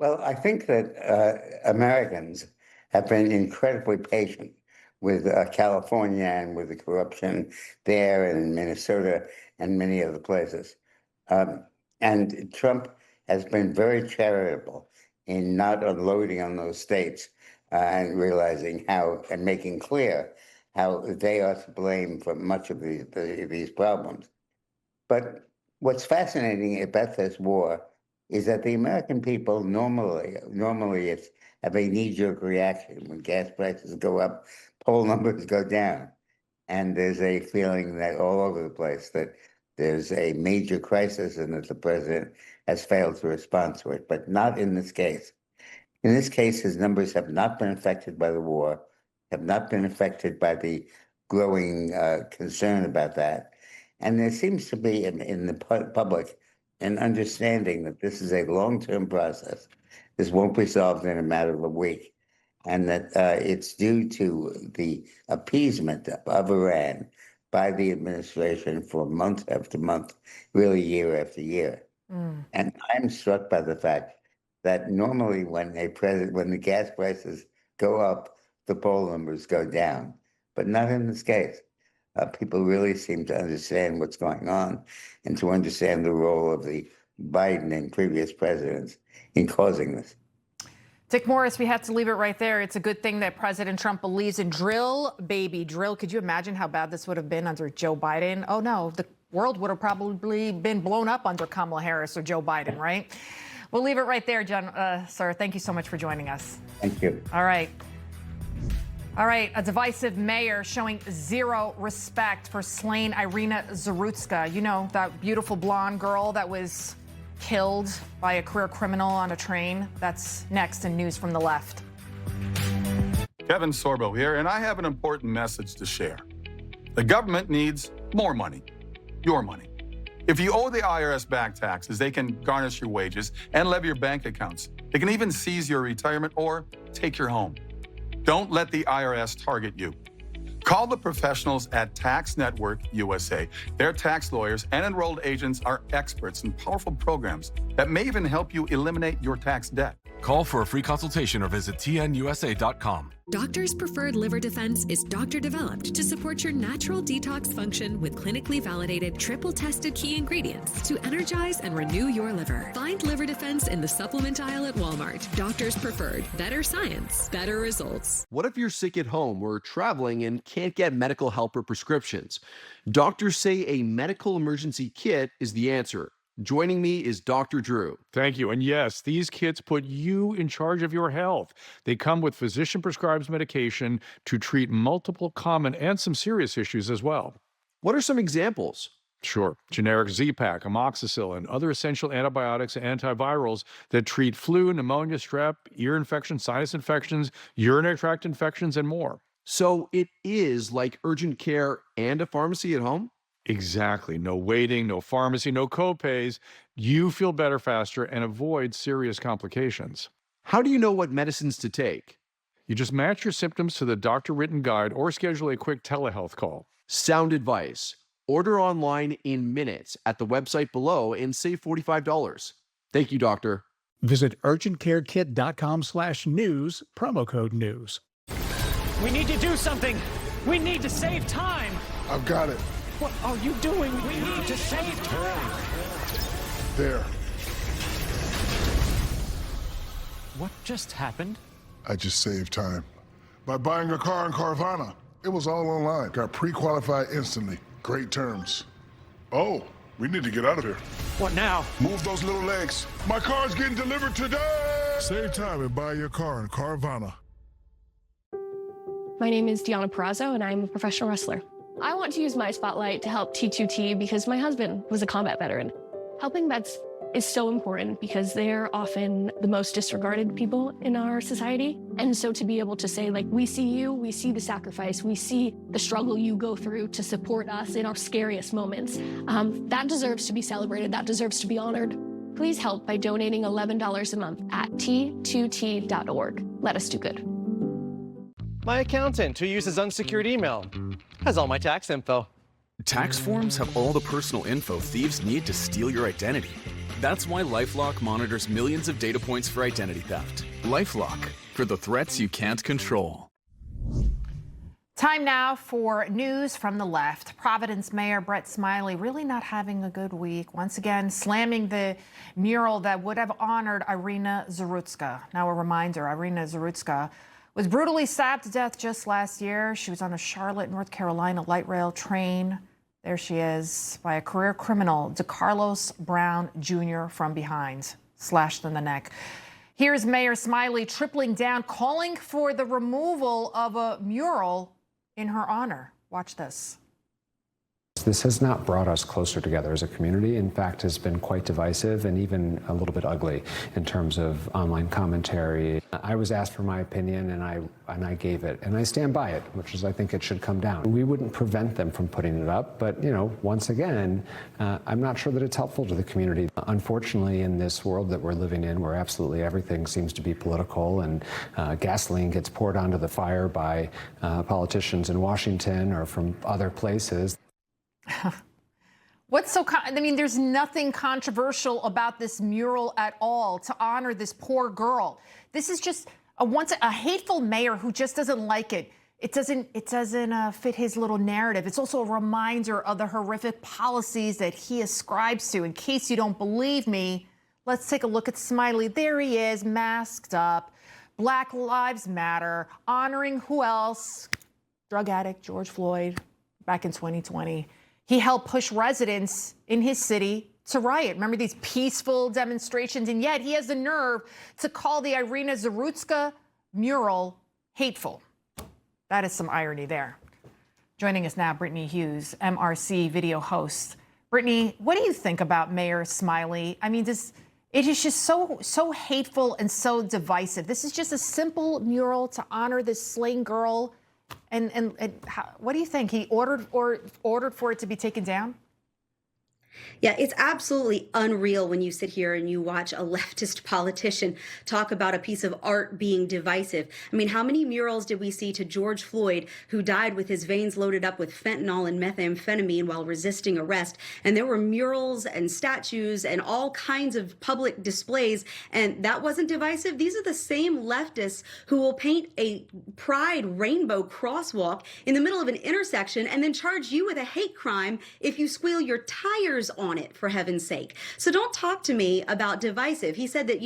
Well, I think that Americans have been incredibly patient with California and with the corruption there and in Minnesota and many other places. And Trump has been very charitable in not unloading on those states and realizing how and making clear how they are to blame for much of these problems. But what's fascinating about this war is that the American people normally it's have a knee-jerk reaction when gas prices go up, poll numbers go down, and there's a feeling that all over the place that there's a major crisis and that the president has failed to respond to it, but not in this case. In this case, his numbers have not been affected by the war, have not been affected by the growing concern about that. And there seems to be in the public an understanding that this is a long-term process. This won't be solved in a matter of a week, and that it's due to the appeasement of Iran by the administration for month after month, really year after year. And I'm struck by the fact that normally when the gas prices go up, the poll numbers go down, but not in this case. People really seem to understand what's going on and to understand the role of the Biden and previous presidents in causing this. Dick Morris, we have to leave it right there. It's a good thing that President Trump believes in drill, baby, drill. Could you imagine how bad this would have been under Joe Biden? Oh, no, the world would have probably been blown up under Kamala Harris or Joe Biden, right? We'll leave it right there, sir. Thank you so much for joining us. Thank you. All right. All right, a divisive mayor showing zero respect for slain Irina Zarutska. You know, that beautiful blonde girl that was killed by a career criminal on a train. That's next in News from the Left. Kevin Sorbo here, and I have an important message to share. The government needs more money, your money. If you owe the IRS back taxes, they can garnish your wages and levy your bank accounts. They can even seize your retirement or take your home. Don't let the IRS target you. Call the professionals at Tax Network USA. Their tax lawyers and enrolled agents are experts in powerful programs that may even help you eliminate your tax debt. Call for a free consultation or visit tnusa.com. Doctor's Preferred Liver Defense is doctor developed to support your natural detox function with clinically validated, triple tested key ingredients to energize and renew your liver. Find Liver Defense in the supplement aisle at Walmart. Doctor's Preferred. Better science, better results. What if you're sick at home or traveling and can't get medical help or prescriptions? Doctors say a medical emergency kit is the answer. Joining me is Dr. Drew. Thank you. And yes, these kits put you in charge of your health. They come with physician-prescribed medication to treat multiple common and some serious issues as well. What are some examples? Sure. Generic Z-Pak, amoxicillin, other essential antibiotics and antivirals that treat flu, pneumonia, strep, ear infections, sinus infections, urinary tract infections, and more. So it is like urgent care and a pharmacy at home? Exactly. No waiting, no pharmacy, no copays. You feel better faster and avoid serious complications. How do you know what medicines to take? You just match your symptoms to the doctor-written guide or schedule a quick telehealth call. Sound advice. Order online in minutes at the website below and save $45. Thank you, doctor. Visit urgentcarekit.com/news, promo code news. We need to do something. We need to save time. I've got it. What are you doing? We need to save time. There. What just happened? I just saved time. By buying a car in Carvana. It was all online. Got pre-qualified instantly. Great terms. Oh, we need to get out of here. What now? Move those little legs. My car's getting delivered today. Save time and buy your car in Carvana. My name is Deanna Perazzo, and I'm a professional wrestler. I want to use my spotlight to help T2T because my husband was a combat veteran. Helping vets is so important because they're often the most disregarded people in our society. And so to be able to say, like, we see you, we see the sacrifice, we see the struggle you go through to support us in our scariest moments, that deserves to be celebrated, that deserves to be honored. Please help by donating $11 a month at T2T.org. Let us do good. My accountant, who uses unsecured email, has all my tax info. Tax forms have all the personal info thieves need to steal your identity. That's why LifeLock monitors millions of data points for identity theft. LifeLock, for the threats you can't control. Time now for news from the left. Providence Mayor Brett Smiley really not having a good week. Once again, slamming the mural that would have honored Irina Zarutska. Now a reminder, Irina Zarutska was brutally stabbed to death just last year. She was on a Charlotte, North Carolina light rail train. There she is, by a career criminal, DeCarlos Brown Jr. from behind, slashed in the neck. Here's Mayor Smiley tripling down, calling for the removal of a mural in her honor. Watch this. This has not brought us closer together as a community. In fact, has been quite divisive and even a little bit ugly in terms of online commentary. I was asked for my opinion and I gave it, and I stand by it, which is I think it should come down. We wouldn't prevent them from putting it up, but once again, I'm not sure that it's helpful to the community. Unfortunately, in this world that we're living in, where absolutely everything seems to be political and gasoline gets poured onto the fire by politicians in Washington or from other places. What's so, there's nothing controversial about this mural at all to honor this poor girl. This is just a hateful mayor who just doesn't like it. It doesn't fit his little narrative. It's also a reminder of the horrific policies that he ascribes to. In case you don't believe me, let's take a look at Smiley. There he is, masked up. Black Lives Matter, honoring who else? Drug addict George Floyd back in 2020. He helped push residents in his city to riot. Remember these peaceful demonstrations? And yet he has the nerve to call the Irina Zarutska mural hateful. That is some irony there. Joining us now, Brittany Hughes, MRC video host. Brittany, what do you think about Mayor Smiley? Is It is just so hateful and so divisive. This is just a simple mural to honor this slain girl. And what do you think? He ordered for it to be taken down? Yeah, it's absolutely unreal when you sit here and you watch a leftist politician talk about a piece of art being divisive. I mean, how many murals did we see to George Floyd, who died with his veins loaded up with fentanyl and methamphetamine while resisting arrest? And there were murals and statues and all kinds of public displays, and that wasn't divisive. These are the same leftists who will paint a pride rainbow crosswalk in the middle of an intersection and then charge you with a hate crime if you squeal your tires on it, for heaven's sake. So don't talk to me about divisive. He said that,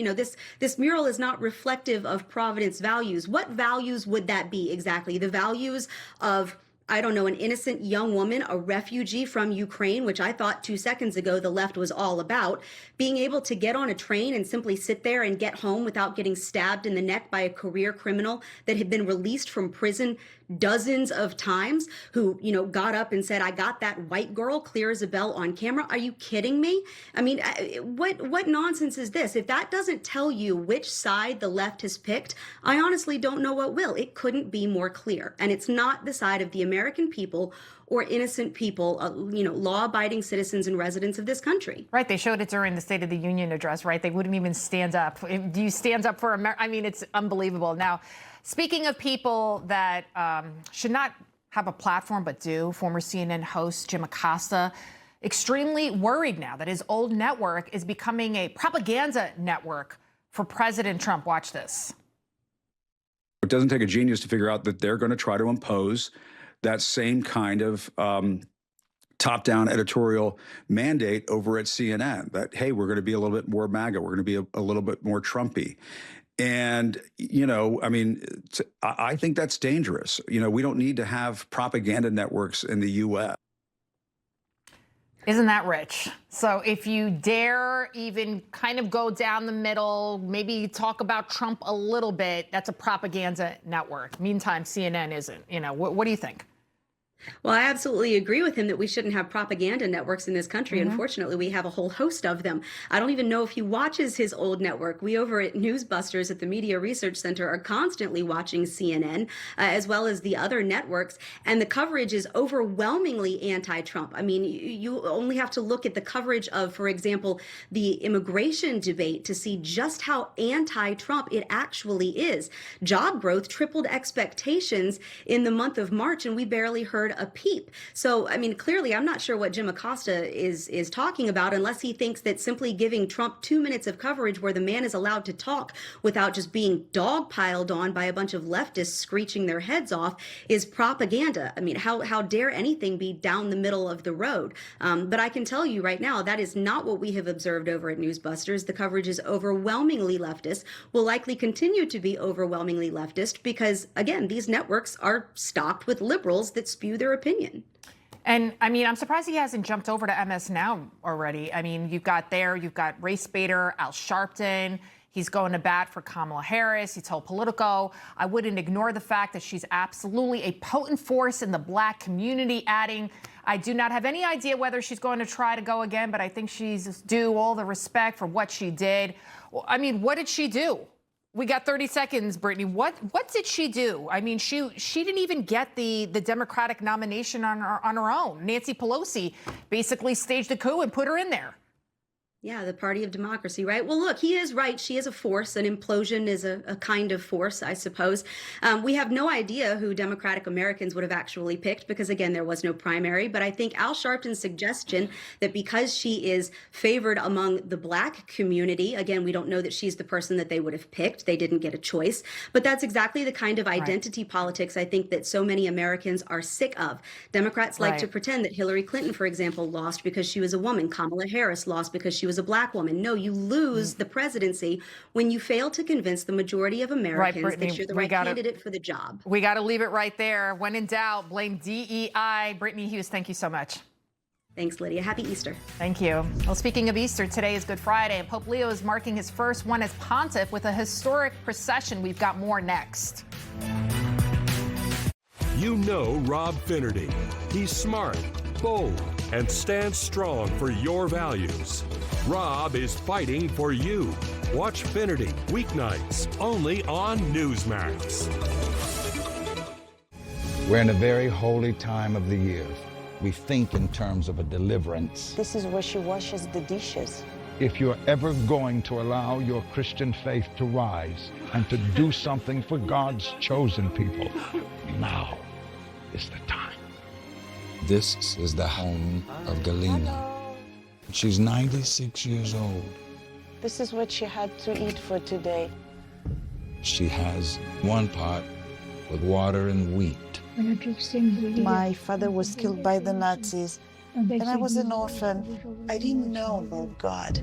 this mural is not reflective of Providence values. What values would that be exactly? The values of, I don't know, an innocent young woman, a refugee from Ukraine, which I thought 2 seconds ago the left was all about, being able to get on a train and simply sit there and get home without getting stabbed in the neck by a career criminal that had been released from prison dozens of times, who, got up and said, I got that white girl clear as a bell on camera. Are you kidding me? I mean, what nonsense is this? If that doesn't tell you which side the left has picked, I honestly don't know what will. It couldn't be more clear. And it's not the side of the American people or innocent people, law-abiding citizens and residents of this country. Right. They showed it during the State of the Union address, right? They wouldn't even stand up. Do you stand up for America? I mean, it's unbelievable. Now, speaking of people that should not have a platform but do, former CNN host Jim Acosta, extremely worried now that his old network is becoming a propaganda network for President Trump. Watch this. It doesn't take a genius to figure out that they're going to try to impose that same kind of top-down editorial mandate over at CNN, that, hey, we're going to be a little bit more MAGA, we're going to be a little bit more Trumpy. And, I think that's dangerous. We don't need to have propaganda networks in the U.S. Isn't that rich? So if you dare even kind of go down the middle, maybe talk about Trump a little bit, that's a propaganda network. Meantime, CNN isn't. What do you think? Well, I absolutely agree with him that we shouldn't have propaganda networks in this country. Mm-hmm. Unfortunately, we have a whole host of them. I don't even know if he watches his old network. We over at Newsbusters at the Media Research Center are constantly watching CNN, as well as the other networks. And the coverage is overwhelmingly anti-Trump. I mean, you only have to look at the coverage of, for example, the immigration debate to see just how anti-Trump it actually is. Job growth tripled expectations in the month of March, and we barely heard a peep. So, I mean, clearly, I'm not sure what Jim Acosta is talking about, unless he thinks that simply giving Trump 2 minutes of coverage where the man is allowed to talk without just being dogpiled on by a bunch of leftists screeching their heads off is propaganda. I mean, how dare anything be down the middle of the road? But I can tell you right now, that is not what we have observed over at Newsbusters. The coverage is overwhelmingly leftist, will likely continue to be overwhelmingly leftist because, again, these networks are stocked with liberals that spew their opinion. And I mean, I'm surprised he hasn't jumped over to MS Now already. I mean, you've got race baiter Al Sharpton. He's going to bat for Kamala Harris. He told Politico, I wouldn't ignore the fact that she's absolutely a potent force in the Black community, adding, I do not have any idea whether she's going to try to go again, but I think she's due all the respect for what she did. Well, I mean, what did she do? We got 30 seconds, Brittany. What did she do? I mean, she didn't even get the Democratic nomination on her own. Nancy Pelosi basically staged a coup and put her in there. Yeah, the party of democracy, right? Well, look, he is right. She is a force. An implosion is a kind of force, I suppose. We have no idea who Democratic Americans would have actually picked because, again, there was no primary. But I think Al Sharpton's suggestion that because she is favored among the Black community, again, we don't know that she's the person that they would have picked. They didn't get a choice. But that's exactly the kind of identity politics I think that so many Americans are sick of. Democrats like to pretend that Hillary Clinton, for example, lost because she was a woman. Kamala Harris lost because she was a Black woman. No, you lose the presidency when you fail to convince the majority of Americans that you're the right candidate for the job. We got to leave it right there. When in doubt, blame DEI. Brittany Hughes, thank you so much. Thanks, Lydia. Happy Easter. Thank you. Well, speaking of Easter, today is Good Friday, and Pope Leo is marking his first one as pontiff with a historic procession. We've got more next. You know Rob Finnerty. He's smart, bold and stand strong for your values. Rob is fighting for you. Watch Finity weeknights only on Newsmax. We're in a very holy time of the year. We think in terms of a deliverance. This is where she washes the dishes. If you're ever going to allow your Christian faith to rise and to do something for God's chosen people, now is the time. This is the home of Galena. She's 96 years old. This is what she had to eat for today. She has one pot with water and wheat. My father was killed by the Nazis, and I was an orphan. I didn't know about God.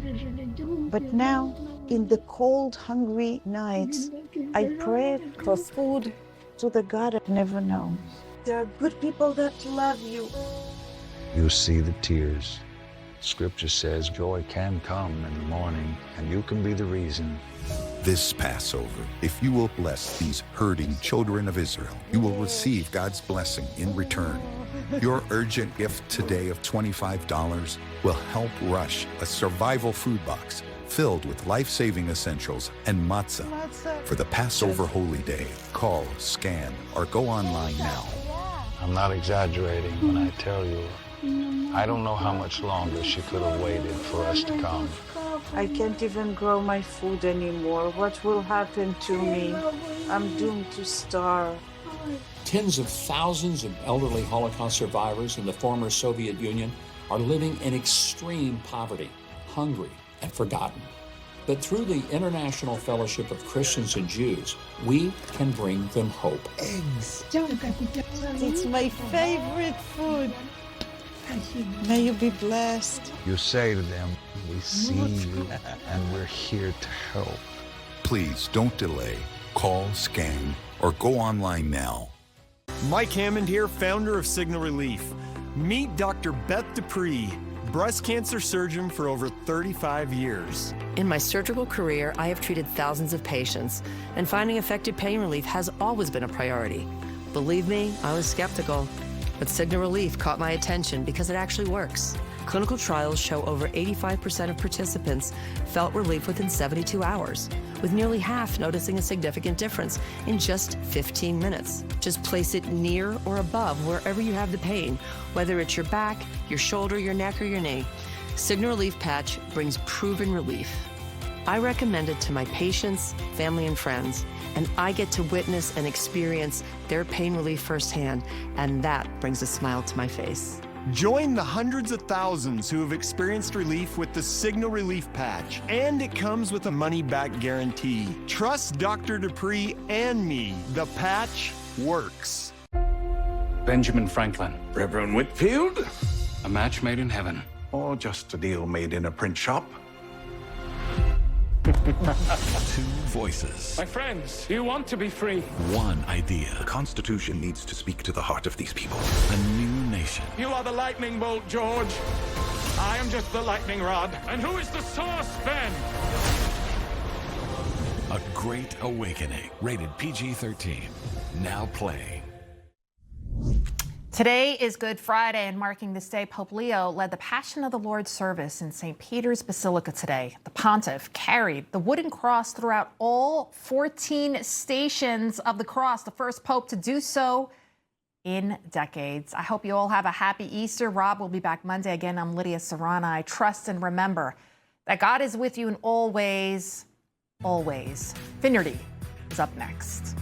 But now, in the cold, hungry nights, I pray for food to the God I've never known. There are good people that love you. You see the tears. Scripture says joy can come in the morning, and you can be the reason. This Passover, if you will bless these hurting children of Israel, you will receive God's blessing in return. Your urgent gift today of $25 will help rush a survival food box filled with life-saving essentials and matzah. For the Passover Holy Day, call, scan, or go online now. I'm not exaggerating when I tell you, I don't know how much longer she could have waited for us to come. I can't even grow my food anymore. What will happen to me? I'm doomed to starve. Tens of thousands of elderly Holocaust survivors in the former Soviet Union are living in extreme poverty, hungry, and forgotten. But through the International Fellowship of Christians and Jews, we can bring them hope. Eggs. It's my favorite food. May you be blessed. You say to them, we see you and we're here to help. Please don't delay. Call, scan, or go online now. Mike Hammond here, founder of Signal Relief. Meet Dr. Beth Dupree, breast cancer surgeon for over 35 years. In my surgical career, I have treated thousands of patients, and finding effective pain relief has always been a priority. Believe me, I was skeptical, but Signal Relief caught my attention because it actually works. Clinical trials show over 85% of participants felt relief within 72 hours, with nearly half noticing a significant difference in just 15 minutes. Just place it near or above wherever you have the pain, whether it's your back, your shoulder, your neck, or your knee. Signal Relief Patch brings proven relief. I recommend it to my patients, family, and friends, and I get to witness and experience their pain relief firsthand, and that brings a smile to my face. Join the hundreds of thousands who have experienced relief with the Signal Relief Patch, and it comes with a money-back guarantee. Trust Dr. Dupree and me. The patch works. Benjamin Franklin. Reverend Whitfield. A match made in heaven. Or just a deal made in a print shop. Two voices. My friends, you want to be free. One idea. The Constitution needs to speak to the heart of these people. A new nation. You are the lightning bolt, George. I am just the lightning rod. And who is the source, Ben? A great awakening. Rated PG-13. Now playing. Today is Good Friday, and marking this day, Pope Leo led the Passion of the Lord service in St. Peter's Basilica today. The pontiff carried the wooden cross throughout all 14 stations of the cross, the first pope to do so in decades. I hope you all have a happy Easter. Rob will be back Monday. Again, I'm Lidia Curanaj. Trust and remember that God is with you in all ways, always. Finnerty is up next.